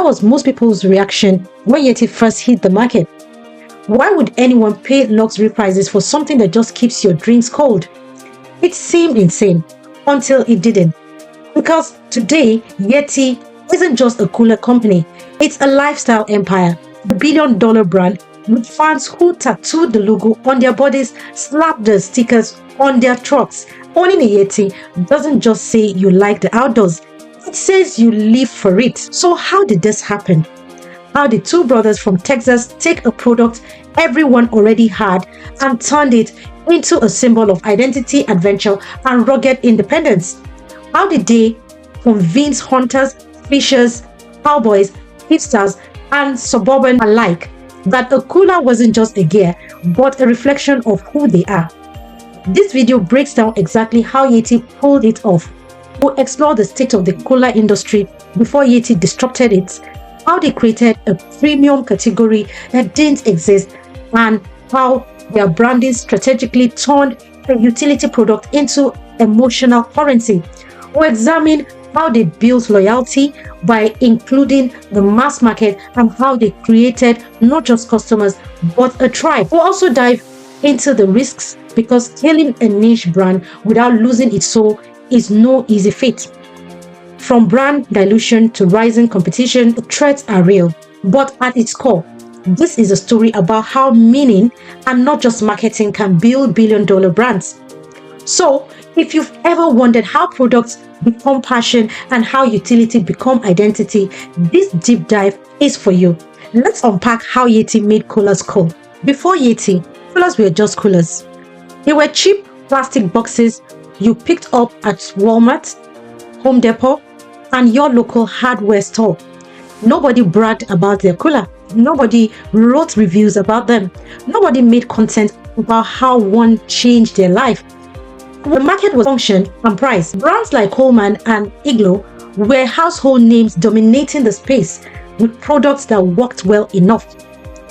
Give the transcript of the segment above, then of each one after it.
That was most people's reaction when YETI first hit the market. Why would anyone pay luxury prices for something that just keeps your drinks cold? It seemed insane until it didn't. Because today, YETI isn't just a cooler company, it's a lifestyle empire, a billion-dollar brand with fans who tattoo the logo on their bodies, slap the stickers on their trucks. Owning a YETI doesn't just say you like the outdoors, it says you live for it. So how did this happen? How did two brothers from Texas take a product everyone already had and turned it into a symbol of identity, adventure, and rugged independence? How did they convince hunters, fishers, cowboys, hipsters, and suburban alike that a cooler wasn't just a gear, but a reflection of who they are? This video breaks down exactly how YETI pulled it off. We'll explore the state of the cooler industry before YETI disrupted it, how they created a premium category that didn't exist, and how their branding strategically turned a utility product into emotional currency. We'll examine how they built loyalty by including the mass market and how they created not just customers but a tribe. We'll also dive into the risks because scaling a niche brand without losing its soul is no easy feat. From brand dilution to rising competition, the threats are real. But at its core, this is a story about how meaning and not just marketing can build billion-dollar brands. So, if you've ever wondered how products become passion and how utility become identity, this deep dive is for you. Let's unpack how YETI made coolers cool. Before YETI, coolers were just coolers. They were cheap plastic boxes you picked up at Walmart, Home Depot, and your local hardware store. Nobody bragged about their cooler. Nobody wrote reviews about them. Nobody made content about how one changed their life. The market was function and price. Brands like Coleman and Igloo were household names dominating the space with products that worked well enough.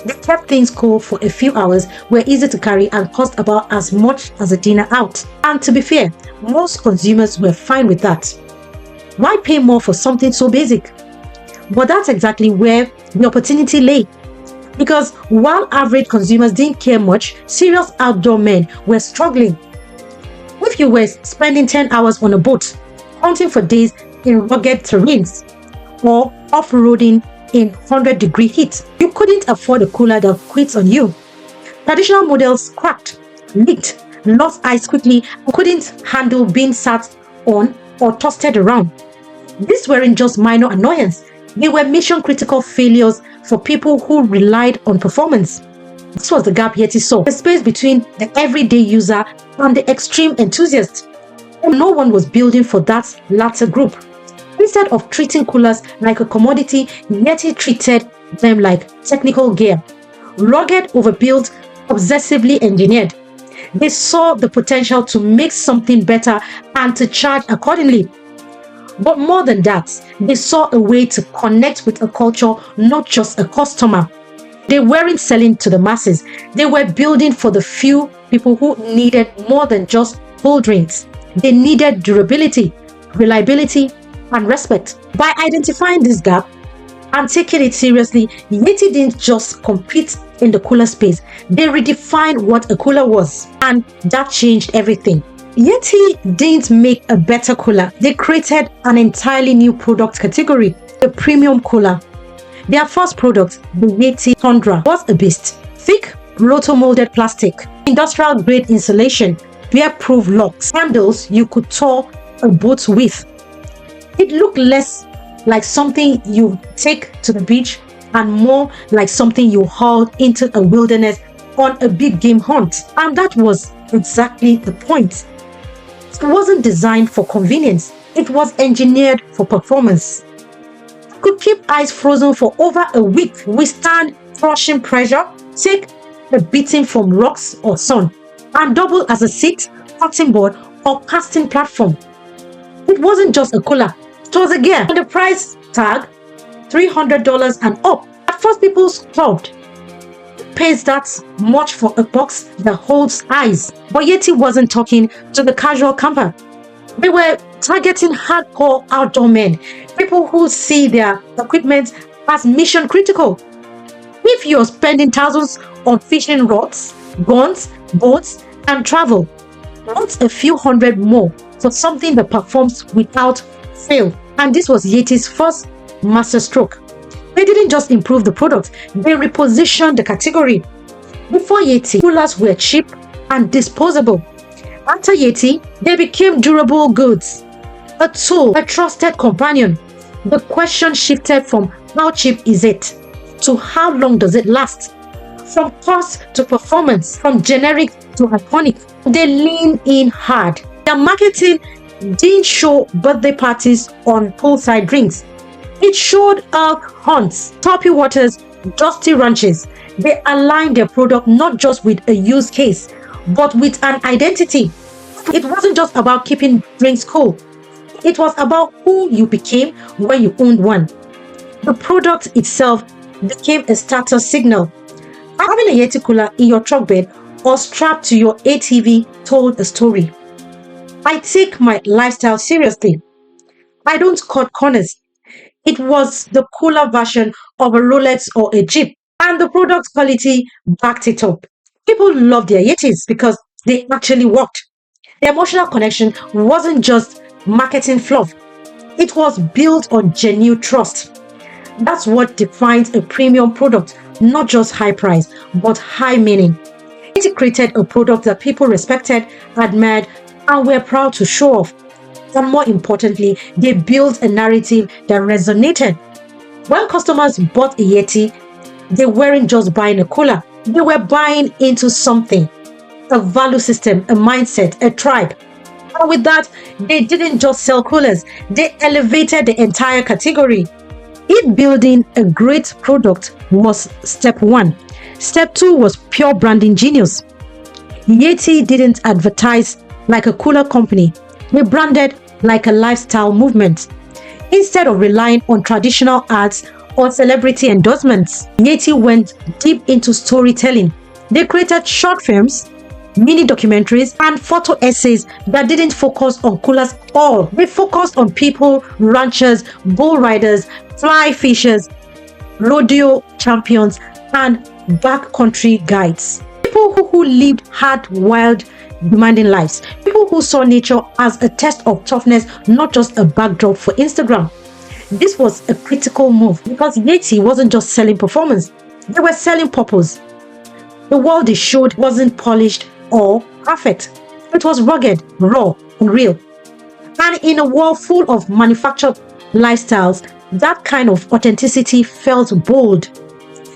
They kept things cool for a few hours, were easy to carry, and cost about as much as a dinner out. And to be fair, most consumers were fine with that. Why pay more for something so basic? But that's exactly where the opportunity lay. Because while average consumers didn't care much, serious outdoor men were struggling. If you were spending 10 hours on a boat, hunting for days in rugged terrains, or off-roading in 100-degree heat, you couldn't afford a cooler that quits on you. Traditional models cracked, leaked, lost ice quickly, and couldn't handle being sat on or tossed around. These weren't just minor annoyance, they were mission-critical failures for people who relied on performance. This was the gap YETI saw, the space between the everyday user and the extreme enthusiast. And no one was building for that latter group. Instead of treating coolers like a commodity, YETI treated them like technical gear. Rugged, overbuilt, obsessively engineered. They saw the potential to make something better and to charge accordingly. But more than that, they saw a way to connect with a culture, not just a customer. They weren't selling to the masses. They were building for the few people who needed more than just cold drinks. They needed durability, reliability, and respect. By identifying this gap and taking it seriously, YETI didn't just compete in the cooler space. They redefined what a cooler was, and that changed everything. YETI didn't make a better cooler. They created an entirely new product category, the premium cooler. Their first product, the YETI Tundra, was a beast. Thick, roto-molded plastic, industrial-grade insulation, bear-proof locks, handles you could tow a boat with. It looked less like something you take to the beach and more like something you hauled into a wilderness on a big game hunt. And that was exactly the point. It wasn't designed for convenience. It was engineered for performance. It could keep ice frozen for over a week, withstand crushing pressure, take a beating from rocks or sun, and double as a seat, cutting board, or casting platform. It wasn't just a cooler, it was a gear. And the price tag, $300 and up. At first, people scoffed. Who pays that much for a box that holds ice? But YETI wasn't talking to the casual camper. They were targeting hardcore outdoor men, people who see their equipment as mission critical. If you're spending thousands on fishing rods, guns, boats, and travel, not a few hundred more for something that performs without fail. And this was YETI's first masterstroke. They didn't just improve the product, they repositioned the category. Before YETI, coolers were cheap and disposable. After YETI, they became durable goods, a tool, a trusted companion. The question shifted from how cheap is it to how long does it last? From cost to performance, from generic to iconic. They lean in hard. Their marketing didn't show birthday parties on poolside drinks. It showed elk hunts, choppy waters, dusty ranches. They aligned their product not just with a use case, but with an identity. It wasn't just about keeping drinks cool. It was about who you became when you owned one. The product itself became a status signal. Having a YETI cooler in your truck bed or strapped to your ATV told a story. I take my lifestyle seriously. I don't cut corners. It was the cooler version of a Rolex or a Jeep, and the product quality backed it up. People loved their YETIs because they actually worked. The emotional connection wasn't just marketing fluff, it was built on genuine trust. That's what defines a premium product, not just high price, but high meaning. It created a product that people respected, admired, and were proud to show off. And more importantly, they built a narrative that resonated. When customers bought a YETI, they weren't just buying a cooler, they were buying into something, a value system, a mindset, a tribe. And with that, they didn't just sell coolers, they elevated the entire category. If building a great product was step one, step two was pure branding genius. YETI didn't advertise like a cooler company, they branded like a lifestyle movement. Instead of relying on traditional ads or celebrity endorsements, YETI went deep into storytelling. They created short films, mini documentaries, and photo essays that didn't focus on coolers at all. They focused on people, ranchers, bull riders, fly fishers, rodeo champions, and backcountry guides. People who lived hard, wild, demanding lives. People who saw nature as a test of toughness, not just a backdrop for Instagram. This was a critical move because YETI wasn't just selling performance, they were selling purpose. The world they showed wasn't polished or perfect. It was rugged, raw, and real. And in a world full of manufactured lifestyles, that kind of authenticity felt bold.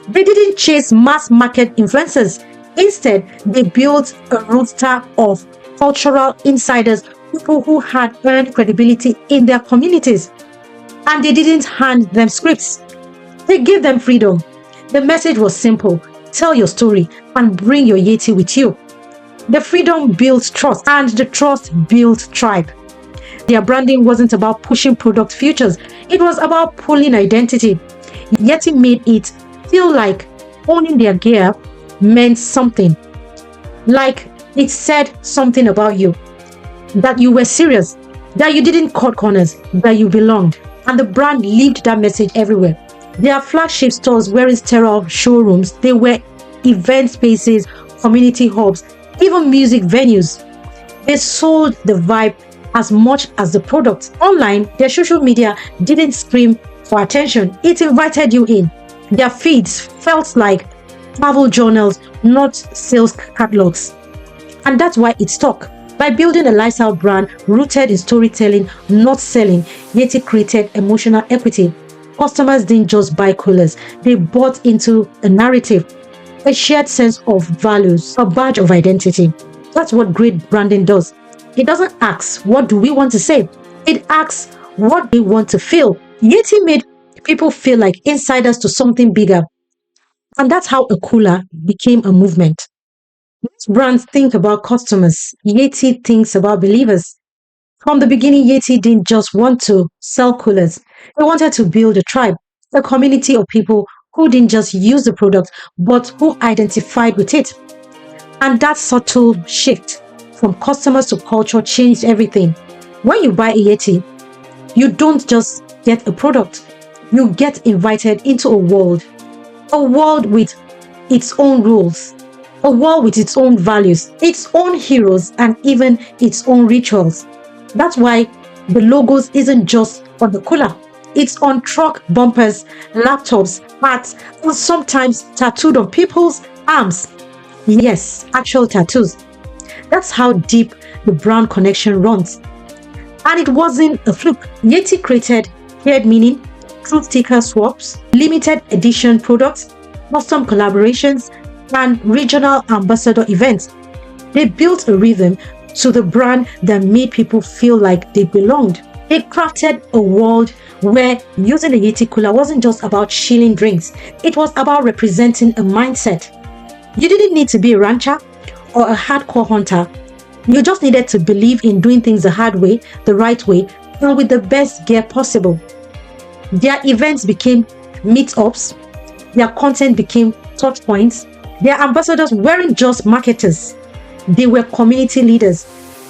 They didn't chase mass market influencers. Instead, they built a roster of cultural insiders, people who had earned credibility in their communities. And they didn't hand them scripts. They gave them freedom. The message was simple: tell your story and bring your YETI with you. The freedom built trust, and the trust built tribe. Their branding wasn't about pushing product features, it was about pulling identity. YETI made it feel like owning their gear meant something. Like it said something about you. That you were serious, that you didn't cut corners, that you belonged. And the brand lived that message everywhere. Their flagship stores weren't sterile showrooms, they were event spaces, community hubs, even music venues. They sold the vibe as much as the product. Online, their social media didn't scream for attention, it invited you in. Their feeds felt like travel journals, not sales catalogs. And that's why it stuck. By building a lifestyle brand rooted in storytelling, not selling, YETI created emotional equity. Customers didn't just buy coolers, they bought into a narrative, a shared sense of values, a badge of identity. That's what great branding does. It doesn't ask, what do we want to say? It asks, what they want to feel. YETI made people feel like insiders to something bigger. And that's how a cooler became a movement. Most brands think about customers. YETI thinks about believers. From the beginning, YETI didn't just want to sell coolers. They wanted to build a tribe, a community of people who didn't just use the product, but who identified with it. And that subtle shift from customers to culture changed everything. When you buy a YETI, you don't just get a product. you get invited into a world with its own rules, a world with its own values, its own heroes, and even its own rituals. That's why the logos isn't just on the cooler. It's on truck bumpers, laptops, hats, and sometimes tattooed on people's arms. Yes, actual tattoos. That's how deep the brand connection runs. And it wasn't a fluke. YETI created shared meaning, truth sticker swaps, limited edition products, custom collaborations, and regional ambassador events. They built a rhythm to the brand that made people feel like they belonged. They crafted a world where using the YETI cooler wasn't just about chilling drinks, it was about representing a mindset. You didn't need to be a rancher or a hardcore hunter. You just needed to believe in doing things the hard way, the right way, and with the best gear possible. Their events became meetups, their content became touch points. Their ambassadors weren't just marketers, they were community leaders.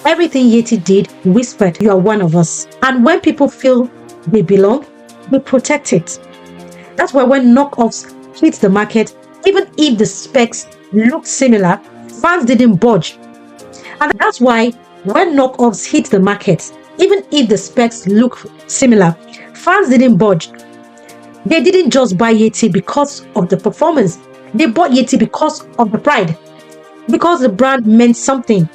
Everything YETI did whispered, "You are one of us." And when people feel they belong, they protect it. That's why when knockoffs hit the market, even if the specs looked similar, fans didn't budge. And that's why when knockoffs hit the market, even if the specs look similar, fans didn't budge. They didn't just buy YETI because of the performance. They bought YETI because of the pride, because the brand meant something.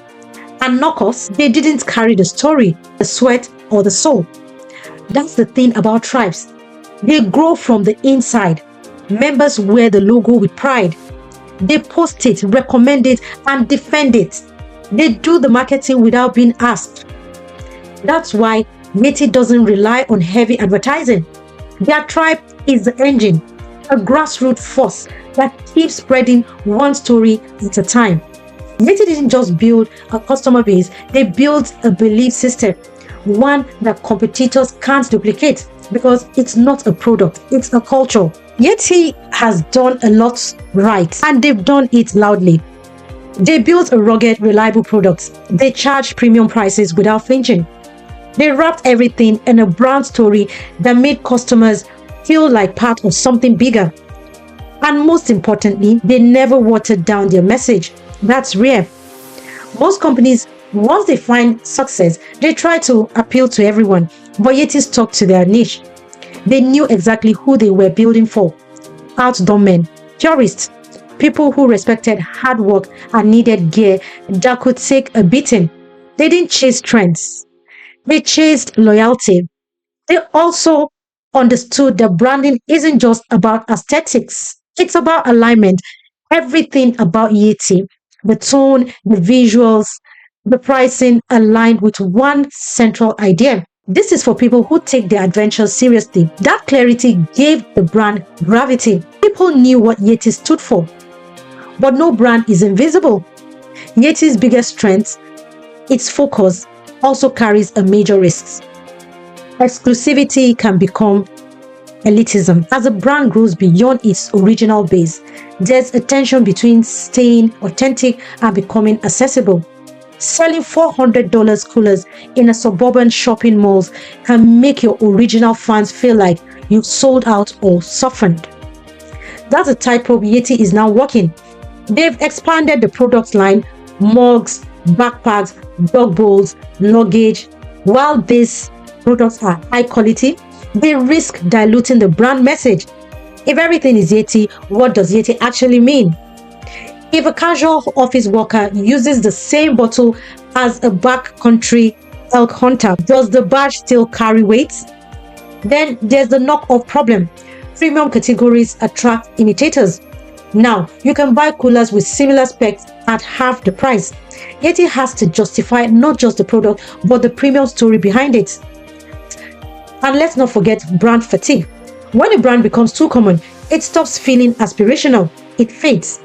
And knockoffs, they didn't carry the story, the sweat, or the soul. That's the thing about tribes. They grow from the inside. Members wear the logo with pride. They post it, recommend it, and defend it. They do the marketing without being asked. That's why YETI doesn't rely on heavy advertising. Their tribe is the engine, a grassroots force that keeps spreading one story at a time. YETI didn't just build a customer base, they built a belief system, one that competitors can't duplicate because it's not a product, it's a culture. YETI has done a lot right, and they've done it loudly. They built a rugged, reliable product. They charged premium prices without flinching. They wrapped everything in a brand story that made customers feel like part of something bigger. And most importantly, they never watered down their message. That's rare. Most companies, once they find success, they try to appeal to everyone, but YETI stuck to their niche. They knew exactly who they were building for. Outdoor men, purists, people who respected hard work and needed gear that could take a beating. They didn't chase trends. They chased loyalty. They also understood that branding isn't just about aesthetics. It's about alignment. Everything about YETI, the tone, the visuals, the pricing aligned with one central idea. This is for people who take their adventures seriously. That clarity gave the brand gravity. People knew what YETI stood for. But no brand is invisible. YETI's biggest strength, its focus, also carries a major risk. Exclusivity can become elitism. As a brand grows beyond its original base, there's a tension between staying authentic and becoming accessible. Selling $400 coolers in a suburban shopping malls can make your original fans feel like you've sold out or softened. That's a tightrope YETI is now walking. They've expanded the product line, mugs, backpacks, dog bowls, luggage. While these products are high quality, they risk diluting the brand message. If everything is YETI, what does YETI actually mean? If a casual office worker uses the same bottle as a backcountry elk hunter, does the badge still carry weight? Then there's the knockoff problem. Premium categories attract imitators. Now, you can buy coolers with similar specs at half the price. YETI has to justify not just the product, but the premium story behind it. And let's not forget brand fatigue. When a brand becomes too common, it stops feeling aspirational. It fades.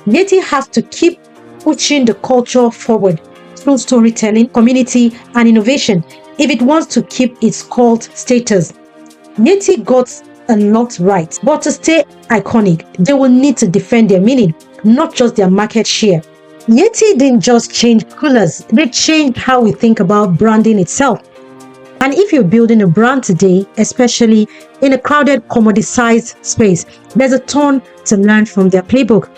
YETI has to keep pushing the culture forward through storytelling, community, and innovation if it wants to keep its cult status. YETI got a lot right, but to stay iconic, they will need to defend their meaning, not just their market share. YETI didn't just change coolers, they changed how we think about branding itself. And if you're building a brand today, especially in a crowded, commoditized space, there's a ton to learn from their playbook.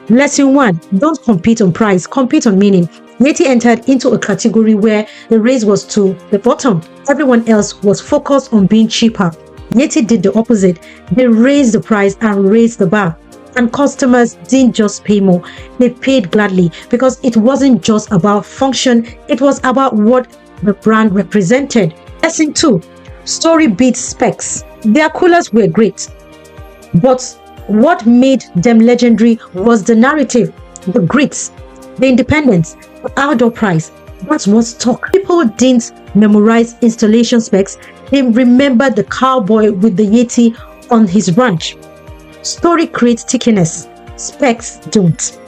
Lesson 1, don't compete on price, compete on meaning. YETI entered into a category where the race was to the bottom. Everyone else was focused on being cheaper. YETI did the opposite. They raised the price and raised the bar. And customers didn't just pay more, they paid gladly because it wasn't just about function, it was about what the brand represented. Lesson 2, story beats specs. Their coolers were great, but what made them legendary was the narrative, the grit, the independence, the outdoor price. That's what stuck. People didn't memorize installation specs, they remembered the cowboy with the YETI on his branch. Story creates stickiness, specs don't.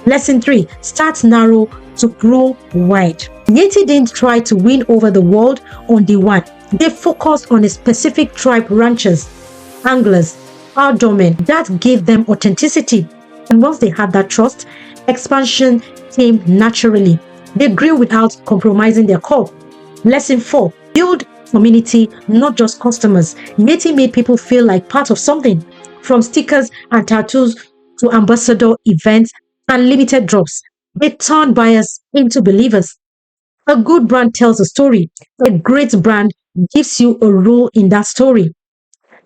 Lesson 3, start narrow to grow wide. YETI didn't try to win over the world on day one. They focused on a specific tribe, ranchers, anglers, outdoormen. That gave them authenticity. And once they had that trust, expansion came naturally. They grew without compromising their core. Lesson 4, build community, not just customers. YETI made people feel like part of something. From stickers and tattoos to ambassador events and limited drops, they turned buyers into believers. A good brand tells a story. A great brand gives you a role in that story.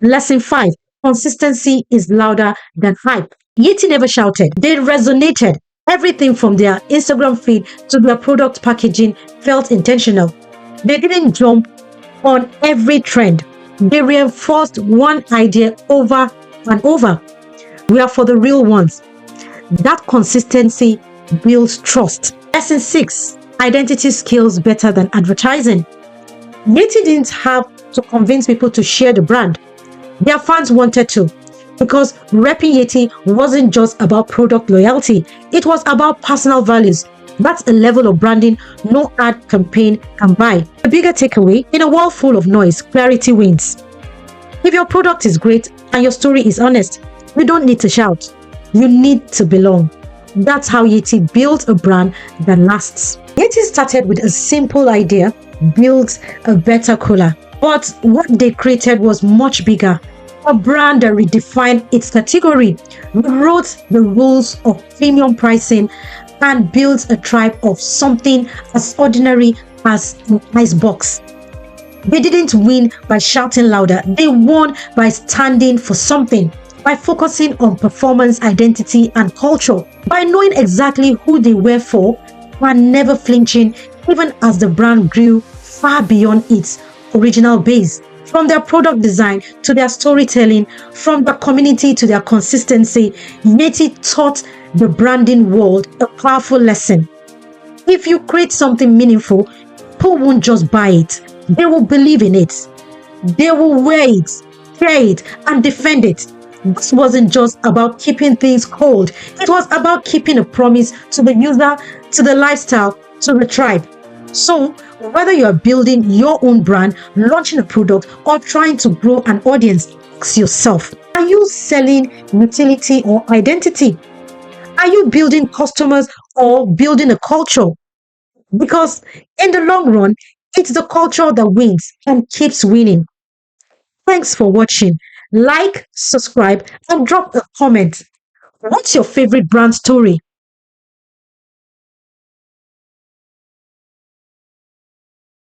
Lesson 5, consistency is louder than hype. YETI never shouted, they resonated. Everything from their Instagram feed to their product packaging felt intentional. They didn't jump on every trend. They reinforced one idea over and over. We are for the real ones. That consistency builds trust. Lesson 6, identity skills better than advertising. YETI didn't have to convince people to share the brand. Their fans wanted to, because repping YETI wasn't just about product loyalty, it was about personal values. That's a level of branding no ad campaign can buy. A bigger takeaway, in a world full of noise, clarity wins. If your product is great and your story is honest, you don't need to shout. You need to belong. That's how YETI built a brand that lasts. YETI started with a simple idea, built a better cooler. But what they created was much bigger. A brand that redefined its category, rewrote the rules of premium pricing, and built a tribe of something as ordinary as an icebox. They didn't win by shouting louder. They won by standing for something, by focusing on performance, identity, and culture, by knowing exactly who they were for and never flinching, even as the brand grew far beyond its original base. From their product design to their storytelling, from their community to their consistency, YETI taught the branding world a powerful lesson. If you create something meaningful, people won't just buy it. They will believe in it. They will wear it, share it, and defend it. This wasn't just about keeping things cold. It was about keeping a promise to the user, to the lifestyle, to the tribe. So, whether you are building your own brand, launching a product, or trying to grow an audience, ask yourself, are you selling utility or identity? Are you building customers or building a culture? Because in the long run, it's the culture that wins and keeps winning. Thanks for watching. Like, subscribe, and drop a comment. What's your favorite brand story?